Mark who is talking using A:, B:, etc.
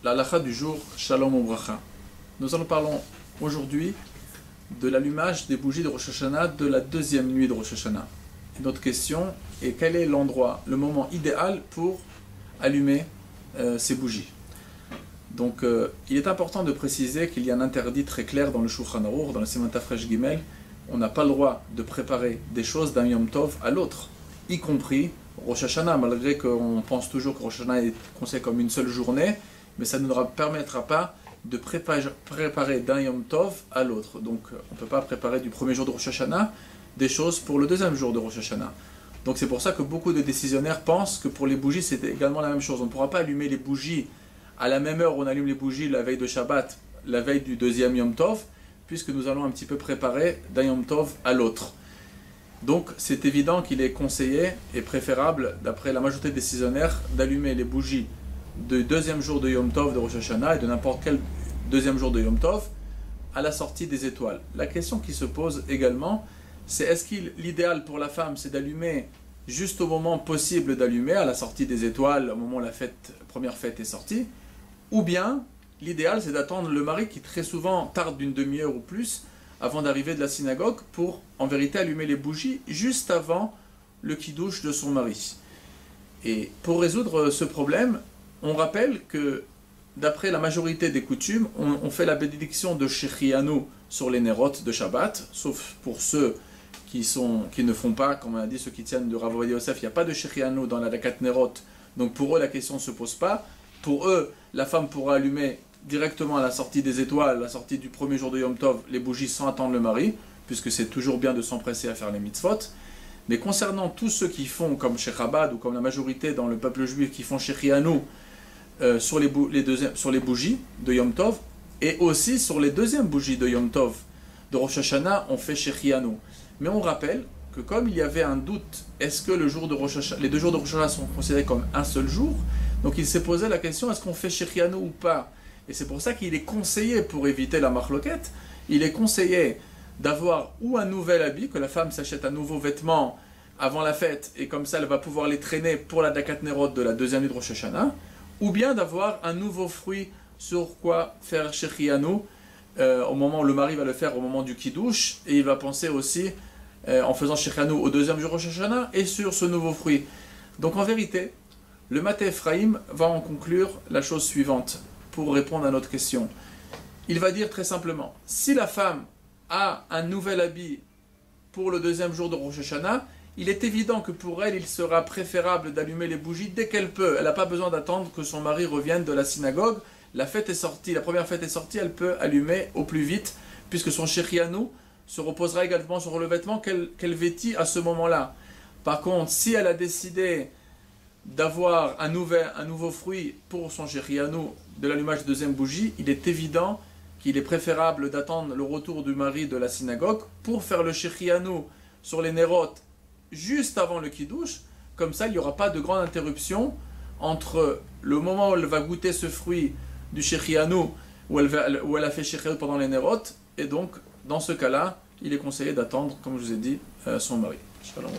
A: la halakha du jour, Shalom Obracha. Nous allons parler aujourd'hui de l'allumage des bougies de Rosh Hashanah de la deuxième nuit de Rosh Hashanah. Et notre question est quel est l'endroit, le moment idéal pour allumer ces bougies. Donc il est important de préciser qu'il y a un interdit très clair dans le Shulchan Aruch, dans le Siman Tafresh Gimel. On n'a pas le droit de préparer des choses d'un Yom Tov à l'autre, y compris Rosh Hashanah, malgré qu'on pense toujours que Rosh Hashanah est considéré comme une seule journée, mais ça ne nous permettra pas de préparer d'un Yom Tov à l'autre. Donc on ne peut pas préparer du premier jour de Rosh Hashanah des choses pour le deuxième jour de Rosh Hashanah. Donc c'est pour ça que beaucoup de décisionnaires pensent que pour les bougies c'est également la même chose. On ne pourra pas allumer les bougies à la même heure où on allume les bougies la veille de Shabbat, la veille du deuxième Yom Tov, puisque nous allons un petit peu préparer d'un Yom Tov à l'autre. Donc c'est évident qu'il est conseillé et préférable, d'après la majorité des décisionnaires, d'allumer les bougies du deuxième jour de Yom Tov de Rosh Hashanah et de n'importe quel deuxième jour de Yom Tov à la sortie des étoiles. La question qui se pose également, c'est est-ce que l'idéal pour la femme c'est d'allumer juste au moment possible d'allumer, à la sortie des étoiles, au moment où la première fête est sortie, ou bien l'idéal c'est d'attendre le mari qui très souvent tarde d'une demi-heure ou plus avant d'arriver de la synagogue pour en vérité allumer les bougies juste avant le kiddush de son mari. Et pour résoudre ce problème, on rappelle que d'après la majorité des coutumes, on fait la bénédiction de Shechianu sur les Nerot de Shabbat, sauf pour ceux qui ne font pas, comme on a dit, ceux qui tiennent de Rav Ovadia Yosef, il n'y a pas de Shechianu dans la Dakat Nerot, donc pour eux la question ne se pose pas. Pour eux, la femme pourra allumer directement à la sortie des étoiles, à la sortie du premier jour de Yom Tov, les bougies sans attendre le mari, puisque c'est toujours bien de s'empresser à faire les mitzvot. Mais concernant tous ceux qui font comme Sheikh Chabad ou comme la majorité dans le peuple juif qui font Shechianu sur les bougies de Yom Tov, et aussi sur les deuxièmes bougies de Yom Tov de Rosh Hashanah, on fait Shechianu. Mais on rappelle que comme il y avait un doute, est-ce que les deux jours de Rosh Hashanah sont considérés comme un seul jour? Donc il s'est posé la question, est-ce qu'on fait Shechianu ou pas? Et c'est pour ça qu'il est conseillé, pour éviter la marloquette, il est conseillé d'avoir ou un nouvel habit, que la femme s'achète un nouveau vêtement avant la fête, et comme ça elle va pouvoir les traîner pour la Dakat Nerot de la deuxième nuit de Rosh Hashanah, ou bien d'avoir un nouveau fruit sur quoi faire Shechianu au moment où le mari va le faire au moment du Kiddush, et il va penser aussi en faisant Shechianu au deuxième jour de Rosh Hashanah et sur ce nouveau fruit. Donc en vérité, le Maté Ephraim va en conclure la chose suivante pour répondre à notre question. Il va dire très simplement, si la femme a un nouvel habit pour le deuxième jour de Rosh Hashanah, il est évident que pour elle, il sera préférable d'allumer les bougies dès qu'elle peut. Elle n'a pas besoin d'attendre que son mari revienne de la synagogue. La fête est sortie, la première fête est sortie, elle peut allumer au plus vite, puisque son Shechianu se reposera également sur le vêtement qu'elle vêtit à ce moment-là. Par contre, si elle a décidé d'avoir un nouveau fruit pour son Shechianu de l'allumage de deuxième bougie, il est évident qu'il est préférable d'attendre le retour du mari de la synagogue pour faire le Shechianu sur les Nerot juste avant le Kiddush. Comme ça, il n'y aura pas de grande interruption entre le moment où elle va goûter ce fruit du Shechianu, où elle a fait Shechianu pendant les Nerot, et donc, dans ce cas-là, il est conseillé d'attendre, comme je vous ai dit, son mari. Shalom.